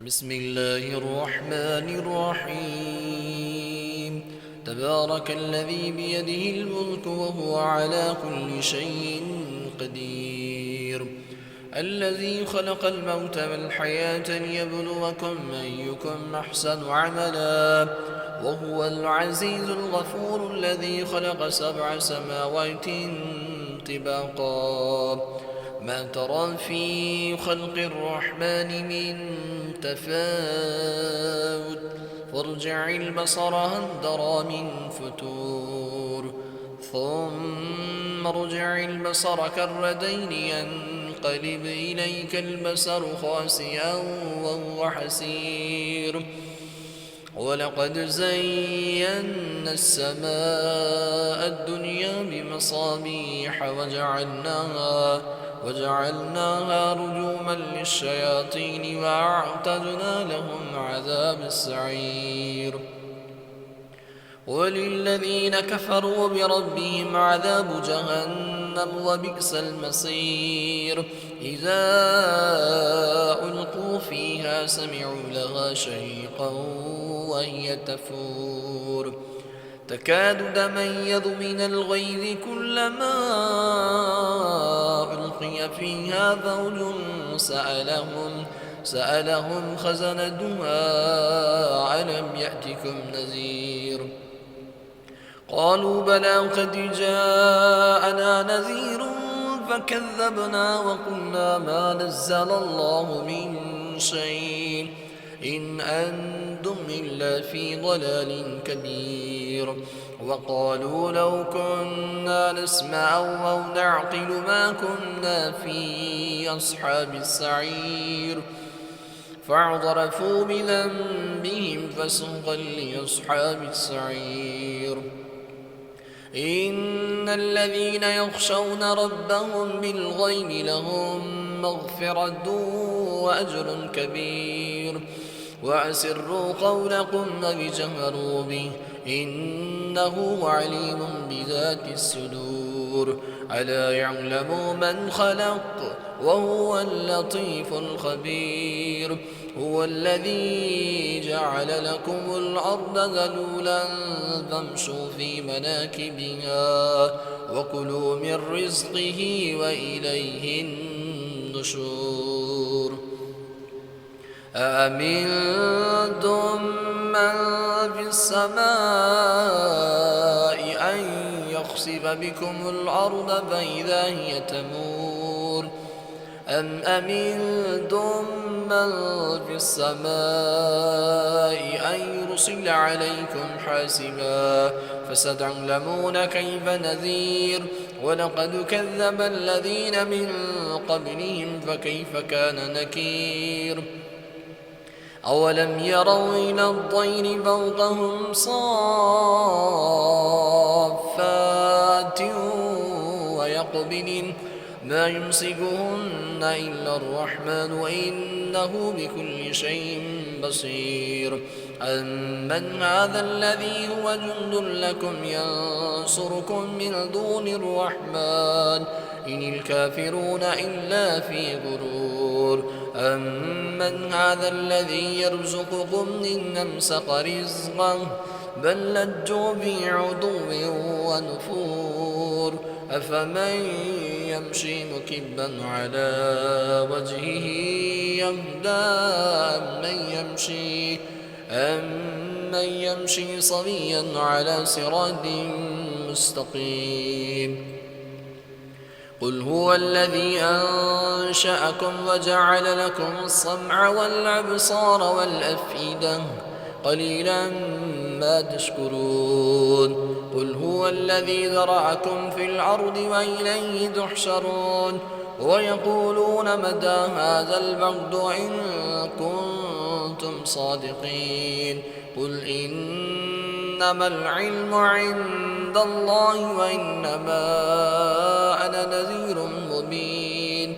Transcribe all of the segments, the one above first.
بسم الله الرحمن الرحيم تبارك الذي بيده الملك وهو على كل شيء قدير الذي خلق الموت والحياة ليبلوكم أيكم أحسن عملا وهو العزيز الغفور الذي خلق 7 سماوات طباقا ما ترى في خلق الرحمن من تفاوت فارجع البصر هل ترى من فتور ثم ارجع البصر كرتين ينقلب إليك البصر خاسئا وهو حسير ولقد زينا السماء الدنيا بمصابيح وجعلناها رجوما للشياطين وأعتدنا لهم عذاب السعير وللذين كفروا بربهم عذاب جهنم وبئس المصير إذا ألقوا فيها سمعوا لها شهيقا وهي تفور تكاد تميز من الغيظ كلما ألقي فيها فوج سألهم خزنتها ألم يأتكم نذير قالوا بلى قد جاءنا نذير فكذبنا وقلنا ما نزل الله من شيء إن أنتم إلا في ضلال كبير وقالوا لو كنا نسمع أو نعقل ما كنا في أصحاب السعير فاعترفوا بذنبهم فسحقا لأصحاب السعير إن الذين يخشون ربهم بالغيب لهم مغفرة وأجر كبير وأسروا قولكم وجهروا به إنه عليم بذات الصدور ألا يعلم من خلق وهو اللطيف الخبير هو الذي جعل لكم الأرض ذلولا فامشوا في مناكبها وكلوا من رزقه وإليه النشور أأمنتم من في السماء أن يخسف بكم الأرض فإذا هي تمور أم أمنتم من في السماء أن يرسل عليكم حاسبا فستعلمون كيف نذير ولقد كذب الذين من قبلهم فكيف كان نكير أولم يروا إلى الطير فوقهم صافات ويقبلن ما يمسكهن إلا الرحمن وإنه بكل شيء بصير أمن هذا الذي هو جند لكم ينصركم من دون الرحمن إن الكافرون إلا في غرور أمن هذا الذي يرزقكم إن أمسك رزقه بل لجوا في عتو ونفور أفمن يمشي مكبا على وجهه يهدى أمن يمشي صبيا على صراط مستقيم قل هو الذي أنشأكم وجعل لكم السمع والأبصار والأفئدة قليلا ما تشكرون قل هو الذي ذرأكم في الأرض وإليه تحشرون ويقولون متى هذا الوعد إن كنتم صادقين قل إنما العلم عند الله وإنما أنا نذير مبين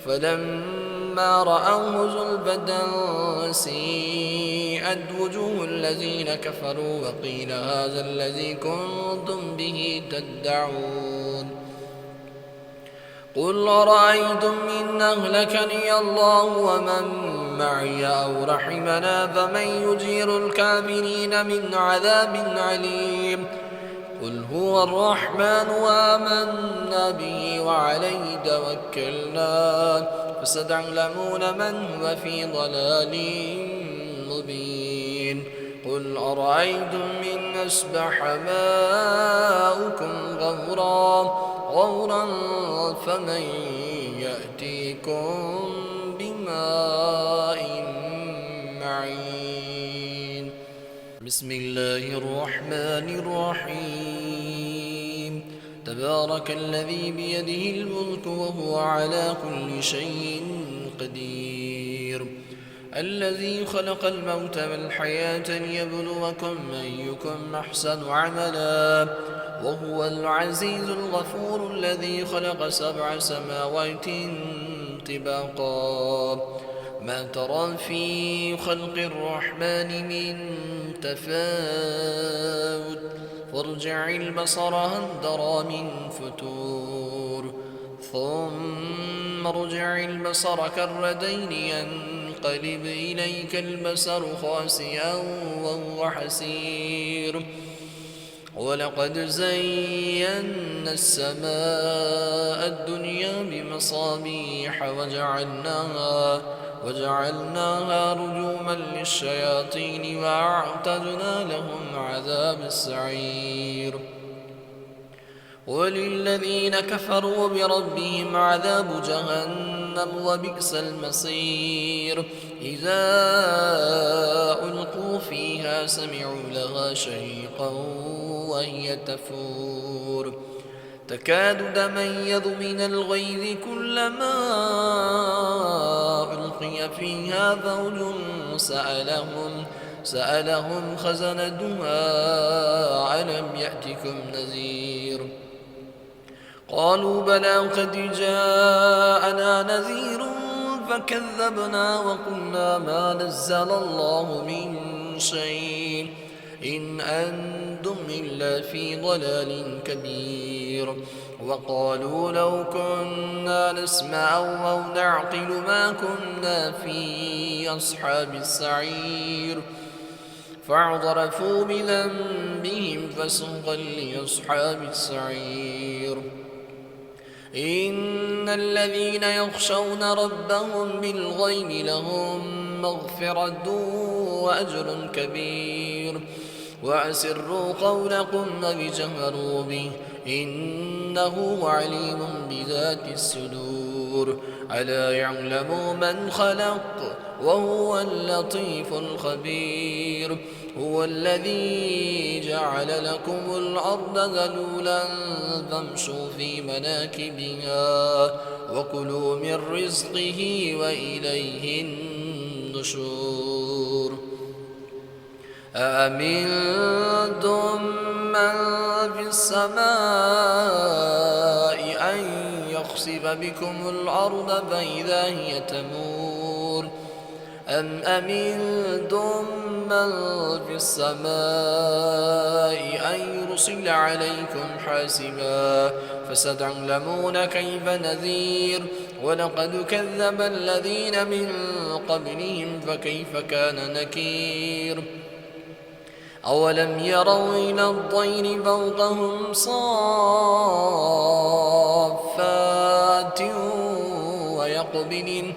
فلما رأوه زلفة سيئت وجوه الذين كفروا وقيل هذا الذي كنتم به تدعون قل أرأيتم إن أهلكني الله ومن معي أو رحمنا فمن يجير الكافرين من عذاب عليم قل هو الرحمن وآمنا به وعليه توكلنا فستعلمون من هو في ضلال مبين قل أرأيتم إن أصبح ماؤكم غورا فمن يأتيكم بماء معين بسم الله الرحمن الرحيم تبارك الذي بيده الملك وهو على كل شيء قدير الذي خلق الموت والحياة ليبلوكم أيكم أحسن عملا وهو العزيز الغفور الذي خلق 7 سماوات طباقا ما ترى في خلق الرحمن من تفاوت فارجع البصر هل ترى من فتور ثم ارجع البصر كرتين ينقلب إليك البصر خاسئا وهو حسير ولقد زينا السماء الدنيا بمصابيح وجعلناها رجوما للشياطين وأعتدنا لهم عذاب السعير وللذين كفروا بربهم عذاب جهنم وبئس المصير إذا ألقوا فيها سمعوا لها شهيقا وهي تفور تكاد تميز من الغيظ كلما ألقي فيها فوج سألهم خزنتها ألم يأتكم نذير قالوا بلى قد جاءنا نذير فكذبنا وقلنا ما نزل الله من شيء إن أنتم إلا في ضلال كبير وقالوا لو كنا نسمع أو نعقل ما كنا في أصحاب السعير فاعترفوا بذنبهم فسحقا لأصحاب السعير إن الذين يخشون ربهم بالغيب لهم مغفرة وأجر كبير وأسروا قولكم وجهروا به إنه عليم بذات الصدور ألا يعلم من خلق وهو اللطيف الخبير هو الذي جعل لكم الأرض ذلولا فامشوا في مناكبها وكلوا من رزقه وإليه النشور أأمنتم من في السماء أن يخسف بكم الأرض فإذا هي تمور أم أمنتم من في السماء أن يرسل عليكم حاسبا فستعلمون كيف نذير ولقد كذب الذين من قبلهم فكيف كان نكير أولم يروا إلى الطير فوقهم صافات ويقبلن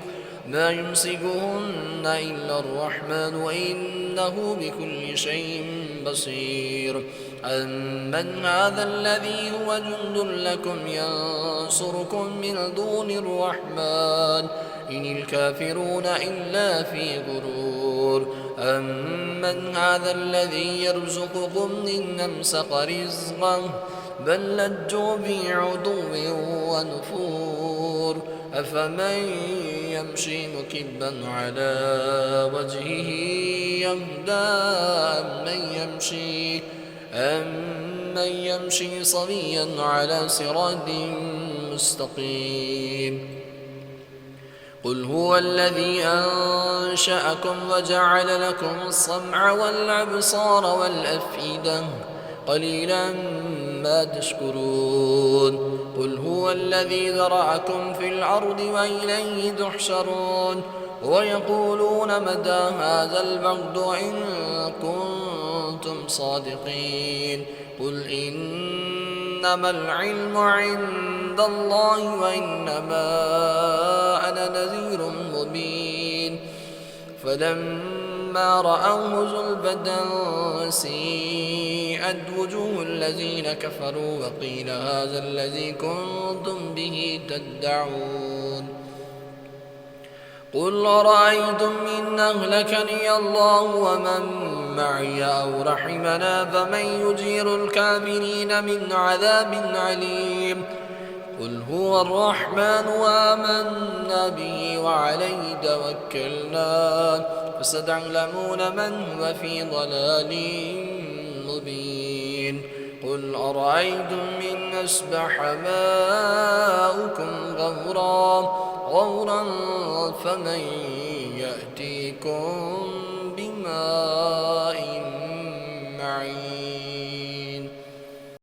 ما يمسكهن إلا الرحمن وإنه بكل شيء بصير أمن هذا الذي هو جند لكم ينصركم من دون الرحمن إن الكافرون إلا في غرور أمن هذا الذي يرزقكم إن أمسك رزقه بل لجوا في عتو ونفور أفمن يمشي مكبا على وجهه يهدى أمن يمشي صبيا على صراط مستقيم قل هو الذي أنشأكم وجعل لكم السمع والأبصار والأفئدة قليلا ما تشكرون قل هو الذي ذرأكم في الأرض وإليه تحشرون ويقولون متى هذا الوعد إن كنتم صادقين قل إنما العلم عند الله وإنما أنا نذير مبين فلما رأوه زلفة سيئت وجوه الذين كفروا وقيل هذا الذي كنتم به تدعون قل أرأيتم إن أهلكني الله ومن معي أو رحمنا فمن يجير الكافرين من عذاب عليم قل هو الرحمن وآمنا به وعليه توكلنا فستعلمون من هو في ضلال مبين قل أرأيتم إن أصبح ماؤكم غورا فمن يأتيكم بماء معين